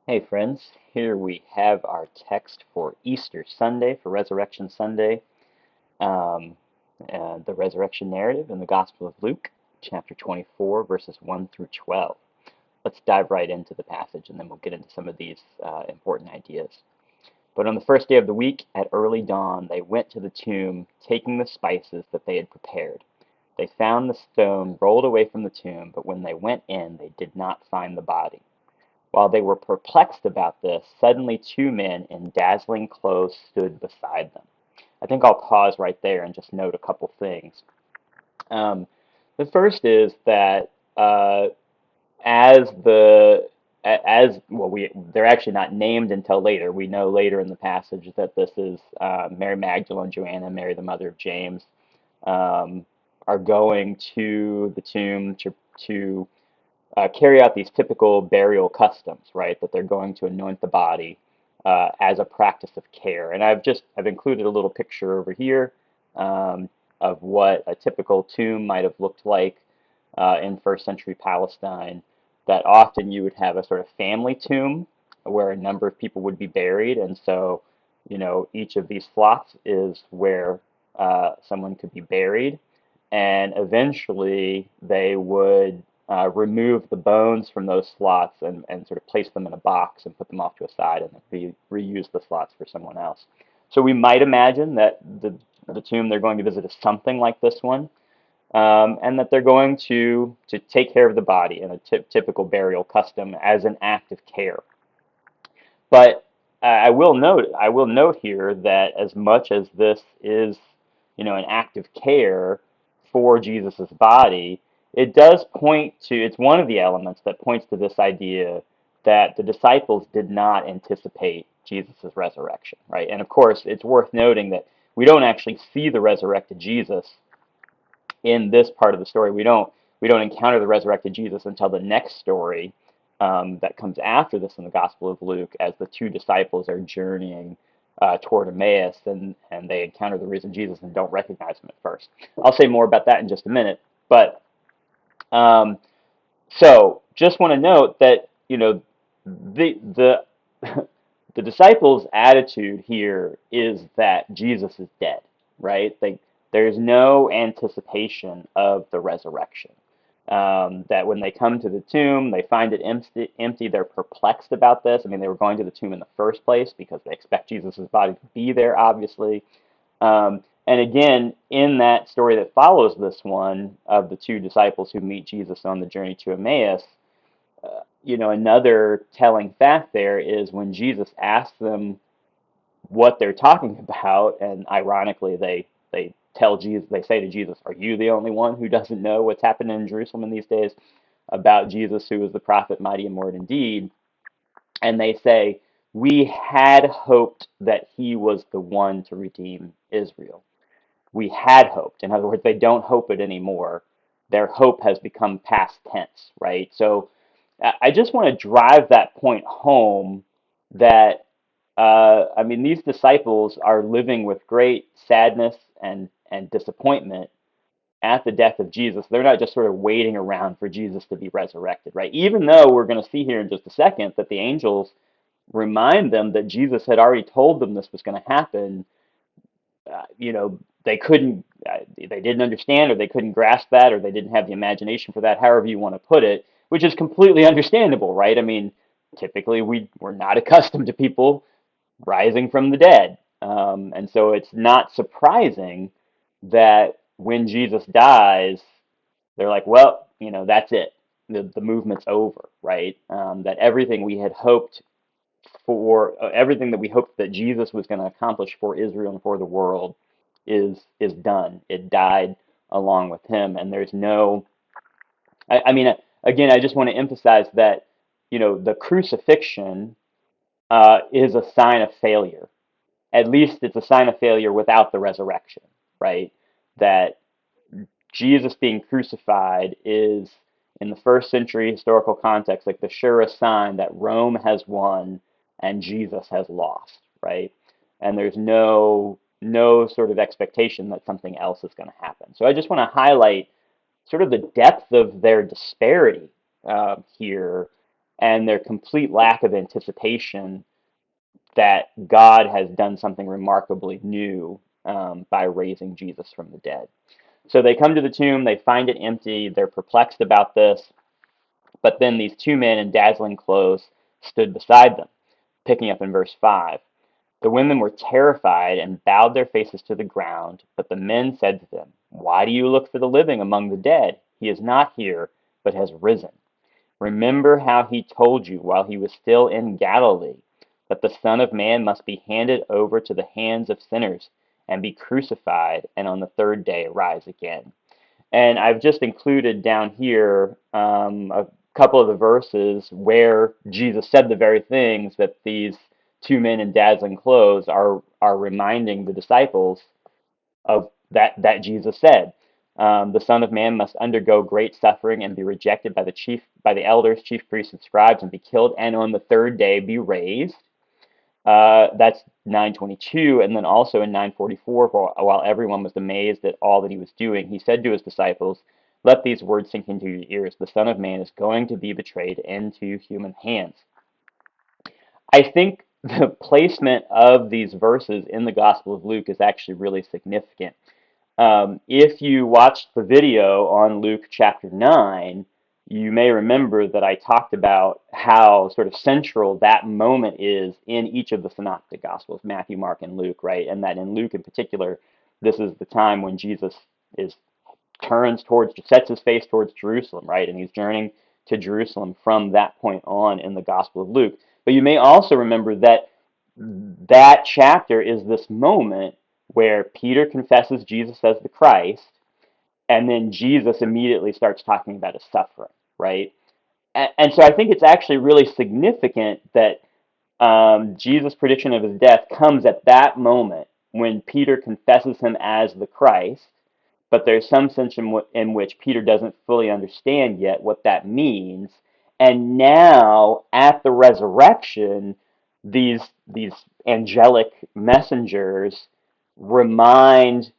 Hey friends, here we have our text for Easter Sunday, for Resurrection Sunday, um, the resurrection narrative in the Gospel of Luke, chapter 24, verses 1 through 12. Let's dive right into the passage and then we'll get into some of these important ideas. But on the first day of the week, at early dawn, they went to the tomb, taking the spices that they had prepared. They found the stone rolled away from the tomb, but when they went in, they did not find the body. While they were perplexed about this, suddenly two men in dazzling clothes stood beside them. I think I'll pause right there and just note a couple things. Um, the first is that as the as well, they're actually not named until later. We know later in the passage that this is Mary Magdalene, Joanna, Mary the mother of James, um, are going to the tomb to carry out these typical burial customs, right? That they're going to anoint the body as a practice of care. And I've included a little picture over here um, of what a typical tomb might have looked like in first century Palestine. That often you would have a sort of family tomb where a number of people would be buried, and so each of these slots is where someone could be buried, and eventually they would remove the bones from those slots and sort of place them in a box and put them off to a side and reuse the slots for someone else. So we might imagine that the tomb they're going to visit is something like this one, and that they're going to take care of the body in a typical burial custom as an act of care. But I will note here that as much as this is, an act of care for Jesus's body, it does point to, it's one of the elements that points to this idea that the disciples did not anticipate Jesus's resurrection, right? And of course, it's worth noting that we don't actually see the resurrected Jesus in this part of the story. We don't encounter the resurrected Jesus until the next story that comes after this in the Gospel of Luke, as the two disciples are journeying toward Emmaus, and they encounter the risen Jesus and don't recognize him at first. I'll say more about that in just a minute. But um, so just want to note that the the disciples' attitude here is that Jesus is dead, right? There's no anticipation of the resurrection. That when they come to the tomb, they find it empty. They're perplexed about this. I mean, they were going to the tomb in the first place because they expect Jesus' body to be there, obviously. And again, in that story that follows this one of the two disciples who meet Jesus on the journey to Emmaus, another telling fact there is when Jesus asks them what they're talking about, and ironically, they tell Jesus, they say to Jesus, "Are you the only one who doesn't know what's happening in Jerusalem in these days about Jesus, who is the prophet, mighty in word and deed?" And they say, "We had hoped that he was the one to redeem Israel." We had hoped. In other words, they don't hope it anymore. Their hope has become past tense, right? So I just want to drive that point home that, I mean, these disciples are living with great sadness and disappointment at the death of Jesus. They're not just sort of waiting around for Jesus to be resurrected, right? Even though we're going to see here in just a second that the angels remind them that Jesus had already told them this was going to happen, they couldn't, they didn't understand, or they couldn't grasp that, or they didn't have the imagination for that, however you want to put it, which is completely understandable, right? I mean, typically we're not accustomed to people rising from the dead. And so it's not surprising that when Jesus dies, they're like, well, that's it. The movement's over, right? That everything we had hoped for, everything that we hoped that Jesus was going to accomplish for Israel and for the world is done. It died along with him, and there's no. I mean, again, I just want to emphasize that the crucifixion is a sign of failure. At least it's a sign of failure without the resurrection, right? That Jesus being crucified is, in the first century historical context, like the surest sign that Rome has won and Jesus has lost, right? And there's no sort of expectation that something else is going to happen. So I just want to highlight sort of the depth of their disparity here, and their complete lack of anticipation that God has done something remarkably new by raising Jesus from the dead. So they come to the tomb, they find it empty, they're perplexed about this, but then these two men in dazzling clothes stood beside them, picking up in verse 5. The women were terrified and bowed their faces to the ground, but the men said to them, "Why do you look for the living among the dead? He is not here, but has risen. Remember how he told you while he was still in Galilee that the Son of Man must be handed over to the hands of sinners and be crucified, and on the third day rise again." And I've just included down here a couple of the verses where Jesus said the very things that these two men in dazzling clothes are reminding the disciples of that Jesus said. The Son of Man must undergo great suffering and be rejected by the elders, chief priests, and scribes, and be killed, and on the third day be raised. That's 9:22, and then also in 9:44, while everyone was amazed at all that he was doing, he said to his disciples, "Let these words sink into your ears. The Son of Man is going to be betrayed into human hands." I think the placement of these verses in the Gospel of Luke is actually really significant. If you watched the video on Luke chapter 9, you may remember that I talked about how sort of central that moment is in each of the synoptic gospels, Matthew, Mark, and Luke, right? And that in Luke in particular, this is the time when Jesus is sets his face towards Jerusalem, right? And he's journeying to Jerusalem from that point on in the Gospel of Luke. But you may also remember that that chapter is this moment where Peter confesses Jesus as the Christ, and then Jesus immediately starts talking about his suffering, right? And so I think it's actually really significant that Jesus' prediction of his death comes at that moment when Peter confesses him as the Christ, but there's some sense in which Peter doesn't fully understand yet what that means. And now, at the resurrection, these angelic messengers remind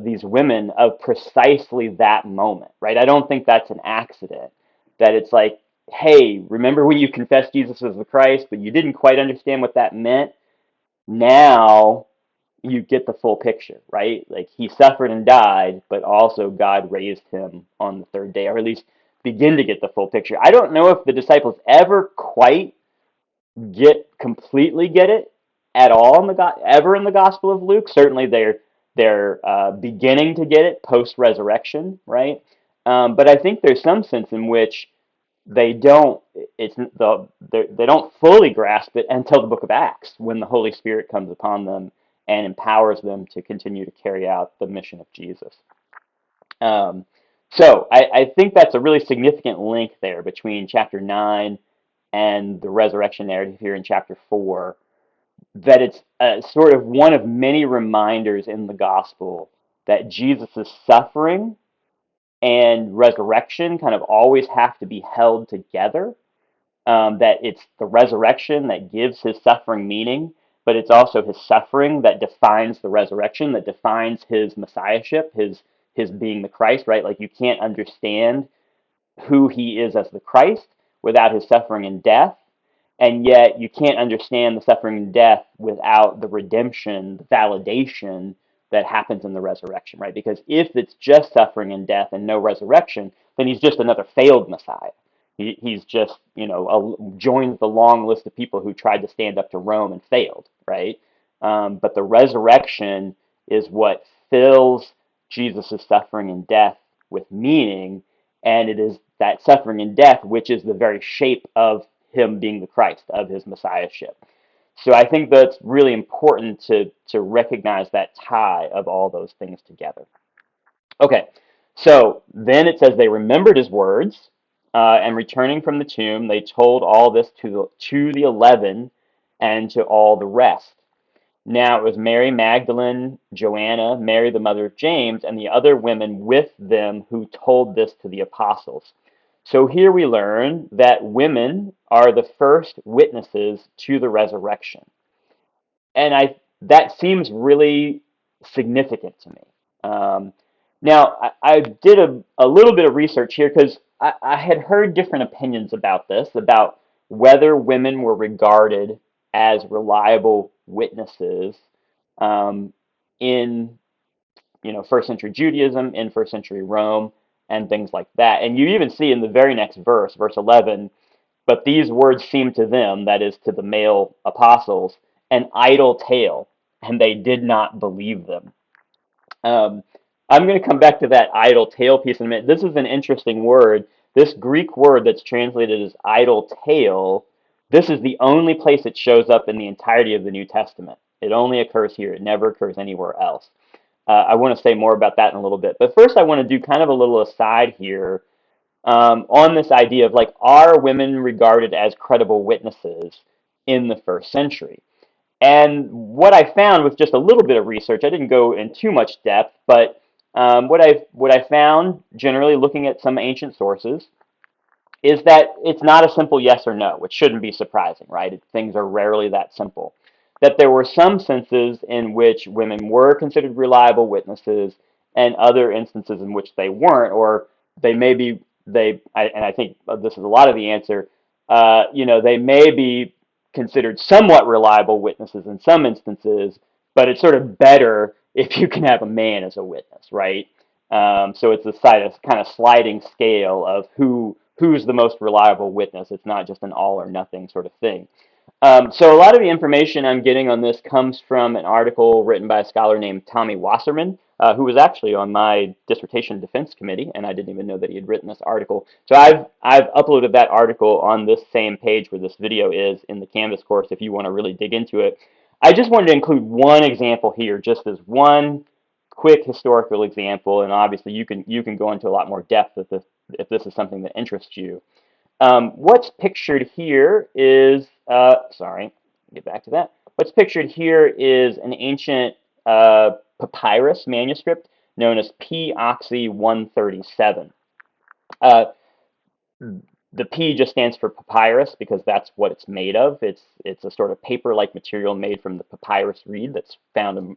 these women of precisely that moment, right? I don't think that's an accident. That it's like, hey, remember when you confessed Jesus as the Christ, but you didn't quite understand what that meant? Now you get the full picture, right? Like he suffered and died, but also God raised him on the third day, or at least begin to get the full picture. I don't know if the disciples ever quite completely get it at all in ever in the Gospel of Luke. Certainly they're beginning to get it post resurrection, right? But I think there's some sense in which they don't they don't fully grasp it until the book of Acts, when the Holy Spirit comes upon them and empowers them to continue to carry out the mission of Jesus. Um, so I think that's a really significant link there between chapter 9 and the resurrection narrative here in chapter 4, that it's sort of one of many reminders in the gospel that Jesus' suffering and resurrection kind of always have to be held together. That it's the resurrection that gives his suffering meaning, but it's also his suffering that defines the resurrection, that defines his messiahship, his being the Christ, right? Like you can't understand who he is as the Christ without his suffering and death, and yet you can't understand the suffering and death without the redemption, the validation that happens in the resurrection, right? Because if it's just suffering and death and no resurrection, then he's just another failed Messiah. He's just, joins the long list of people who tried to stand up to Rome and failed, right? But the resurrection is what fills Jesus' suffering and death with meaning, and it is that suffering and death which is the very shape of him being the Christ, of his messiahship. So I think that's really important to recognize that tie of all those things together. Okay, so then it says they remembered his words, and returning from the tomb, they told all this to the 11 and to all the rest. Now it was Mary Magdalene, Joanna, Mary the mother of James, and the other women with them who told this to the apostles. So here we learn that women are the first witnesses to the resurrection. And that seems really significant to me. Now, I did a little bit of research here because I had heard different opinions about this, about whether women were regarded as reliable witnesses um, in first century Judaism, in first century Rome, and things like that. And you even see in the very next verse, verse 11, but these words seemed to them, that is to the male apostles, an idle tale, and they did not believe them. Um, I'm going to come back to that idle tale piece in a minute. This is an interesting word. This Greek word that's translated as idle tale, this is the only place it shows up in the entirety of the New Testament. It only occurs here. It never occurs anywhere else. I want to say more about that in a little bit. But first, I want to do kind of a little aside here on this idea of like, are women regarded as credible witnesses in the first century? And what I found with just a little bit of research, I didn't go in too much depth, but what I found generally looking at some ancient sources is that it's not a simple yes or no, which shouldn't be surprising, right? Things are rarely that simple. That there were some senses in which women were considered reliable witnesses, and other instances in which they weren't, or they may be and I think this is a lot of the answer. They may be considered somewhat reliable witnesses in some instances, but it's sort of better if you can have a man as a witness, right? So it's a side of kind of sliding scale of who's the most reliable witness. It's not just an all or nothing sort of thing. So a lot of the information I'm getting on this comes from an article written by a scholar named Tommy Wasserman, who was actually on my dissertation defense committee, and I didn't even know that he had written this article. So I've uploaded that article on this same page where this video is in the Canvas course if you want to really dig into it. I just wanted to include one example here, just as one quick historical example, and obviously you can go into a lot more depth if this is something that interests you. What's pictured here is, sorry, get back to that. What's pictured here is an ancient papyrus manuscript known as P. Oxy 137. Uh, the P just stands for papyrus because that's what it's made of. It's a sort of paper-like material made from the papyrus reed that's found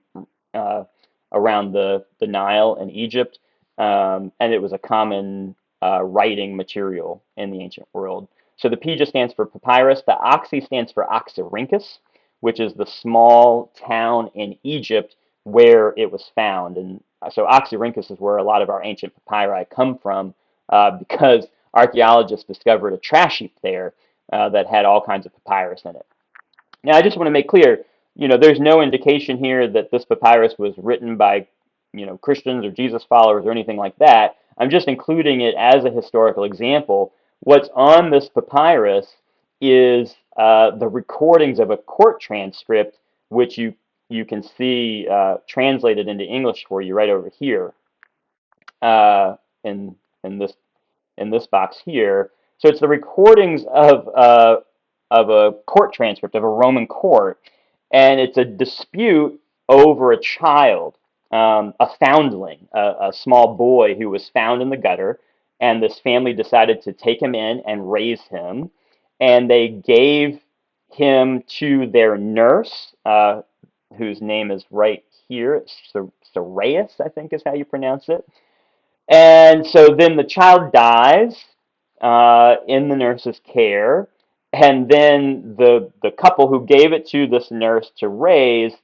uh, around the Nile in Egypt, and it was a common writing material in the ancient world. So the P just stands for papyrus. The Oxy stands for Oxyrhynchus, which is the small town in Egypt where it was found. And so Oxyrhynchus is where a lot of our ancient papyri come from because archaeologists discovered a trash heap there that had all kinds of papyrus in it. Now, I just want to make clear, there's no indication here that this papyrus was written by, Christians or Jesus followers or anything like that. I'm just including it as a historical example. What's on this papyrus is the recordings of a court transcript, which you can see translated into English for you right over here uh, in in this box here. So it's the recordings of a court transcript of a Roman court, and it's a dispute over a child, a foundling, a small boy who was found in the gutter, and this family decided to take him in and raise him, and they gave him to their nurse, whose name is right here, Saraeus, I think is how you pronounce it. And so then the child dies in the nurse's care, and then the couple who gave it to this nurse to raise,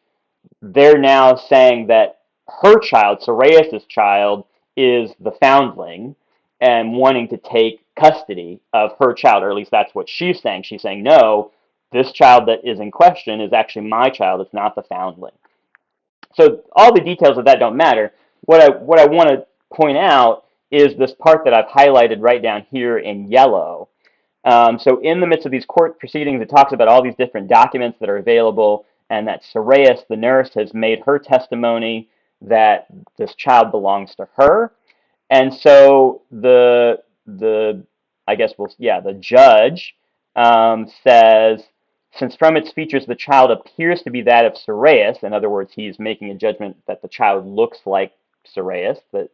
they're now saying that her child, Soraeus's child, is the foundling and wanting to take custody of her child, or at least that's what she's saying. She's saying, no, this child that is in question is actually my child. It's not the foundling. So all the details of that don't matter. What I want to point out is this part that I've highlighted right down here in yellow. So in the midst of these court proceedings, it talks about all these different documents that are available, and that Saraeus, the nurse, has made her testimony that this child belongs to her. And so the I guess the judge says, since from its features the child appears to be that of Saraeus, in other words, he's making a judgment that the child looks like Saraeus, that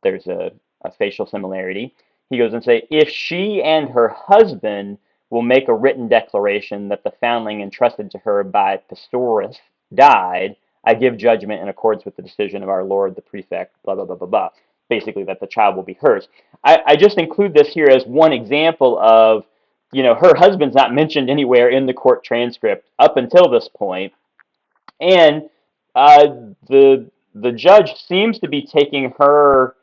there's a facial similarity. He goes and say, if she and her husband will make a written declaration that the foundling entrusted to her by Pistorius died, I give judgment in accordance with the decision of our Lord, the prefect, blah, blah, blah, blah, blah. Basically, that the child will be hers. I just include this here as one example of, her husband's not mentioned anywhere in the court transcript up until this point, and uh, the judge seems to be taking her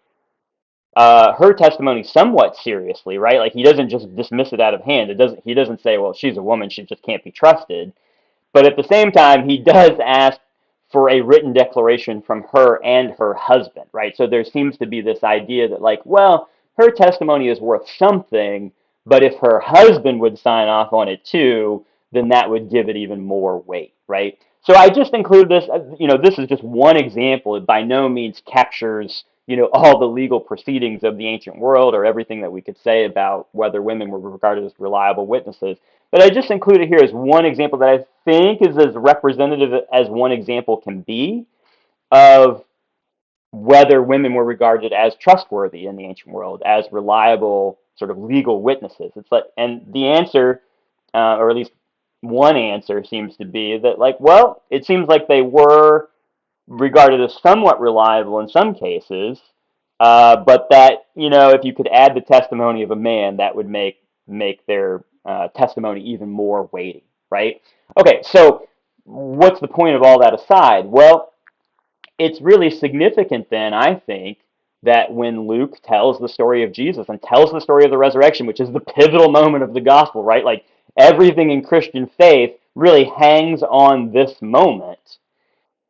testimony somewhat seriously, right? Like he doesn't just dismiss it out of hand. He doesn't say, well, she's a woman, she just can't be trusted. But at the same time, he does ask for a written declaration from her and her husband, right? So there seems to be this idea that, like, well, her testimony is worth something, but if her husband would sign off on it too, then that would give it even more weight, right? So I just include this, this is just one example. It by no means captures, all the legal proceedings of the ancient world or everything that we could say about whether women were regarded as reliable witnesses. But I just include it here as one example that I think is as representative as one example can be of whether women were regarded as trustworthy in the ancient world, as reliable sort of legal witnesses. It's like, and the answer, or at least one answer, seems to be that, like, well, it seems like they were regarded as somewhat reliable in some cases, but that, if you could add the testimony of a man, that would make their testimony even more weighty, right? Okay, so what's the point of all that aside? Well, it's really significant then, I think, that when Luke tells the story of Jesus and tells the story of the resurrection, which is the pivotal moment of the gospel, right? Like everything in Christian faith really hangs on this moment.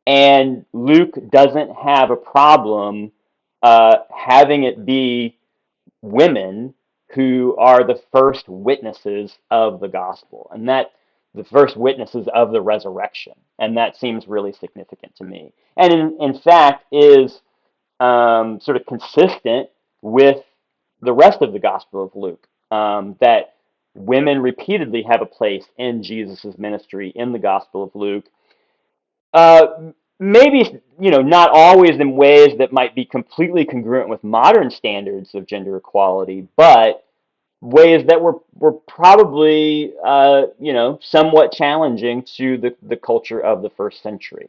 And Luke doesn't have a problem having it be women who are the first witnesses of the gospel, and that the first witnesses of the resurrection. And that seems really significant to me. And in fact, is sort of consistent with the rest of the Gospel of Luke, that women repeatedly have a place in Jesus' ministry in the Gospel of Luke. Maybe, not always in ways that might be completely congruent with modern standards of gender equality, but ways that were probably, somewhat challenging to the culture of the first century.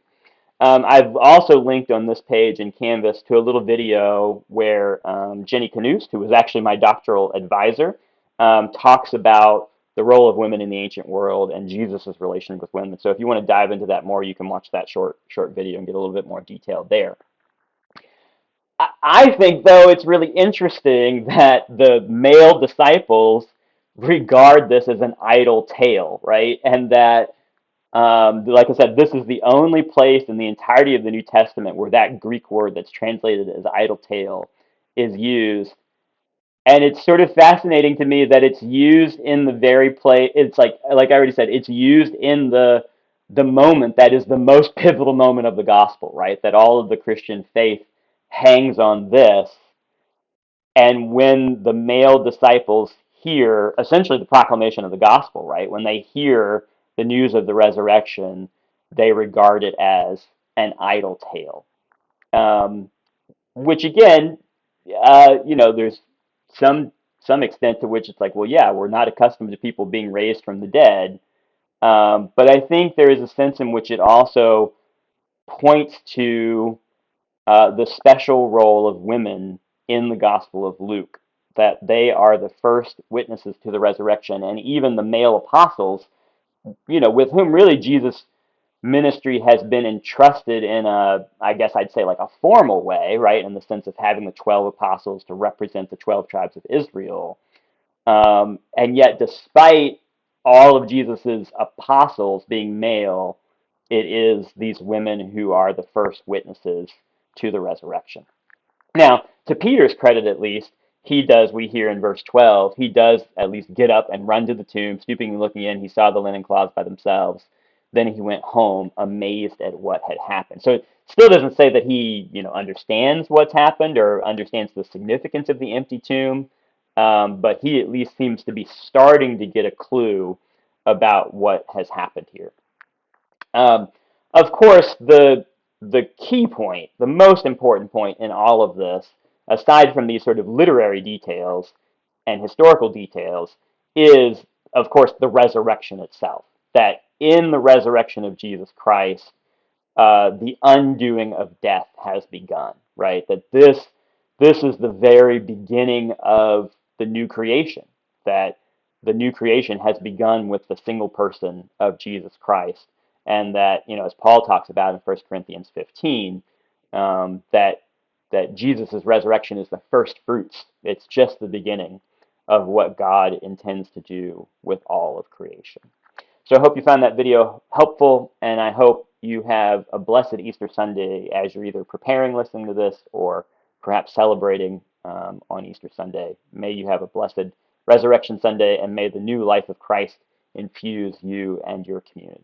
I've also linked on this page in Canvas to a little video where Jenny Knust, who was actually my doctoral advisor, talks about the role of women in the ancient world and Jesus' relation with women. So if you want to dive into that more, you can watch that short video and get a little bit more detail there. I think, though, it's really interesting that the male disciples regard this as an idle tale, right? And that like I said, this is the only place in the entirety of the New Testament where that Greek word that's translated as idle tale is used. And it's sort of fascinating to me that it's used in the very place. It's like I already said, it's used in the moment that is the most pivotal moment of the gospel, right? That all of the Christian faith hangs on this. And when the male disciples hear essentially the proclamation of the gospel, right? When they hear the news of the resurrection, they regard it as an idle tale. Which again, there's some extent to which it's like, well, yeah, we're not accustomed to people being raised from the dead. But I think there is a sense in which it also points to the special role of women in the Gospel of Luke, that they are the first witnesses to the resurrection, and even the male apostles, with whom really Jesus' ministry has been entrusted in I guess I'd say like a formal way, right, in the sense of having the 12 apostles to represent the 12 tribes of Israel. And yet, despite all of Jesus's apostles being male, it is these women who are the first witnesses to the resurrection. Now, to Peter's credit at least, he does, we hear in verse 12, he does at least get up and run to the tomb, stooping and looking in. He saw the linen cloths by themselves. Then he went home amazed at what had happened. So it still doesn't say that he, understands what's happened or understands the significance of the empty tomb, but he at least seems to be starting to get a clue about what has happened here. Of course, the key point, the most important point in all of this, aside from these sort of literary details and historical details, is, of course, the resurrection itself. That in the resurrection of Jesus Christ, the undoing of death has begun, right? That this is the very beginning of the new creation, that the new creation has begun with the single person of Jesus Christ, and that, as Paul talks about in 1 Corinthians 15, that Jesus' resurrection is the first fruits. It's just the beginning of what God intends to do with all of creation. So I hope you found that video helpful, and I hope you have a blessed Easter Sunday as you're either preparing listening to this or perhaps celebrating on Easter Sunday. May you have a blessed Resurrection Sunday, and may the new life of Christ infuse you and your community.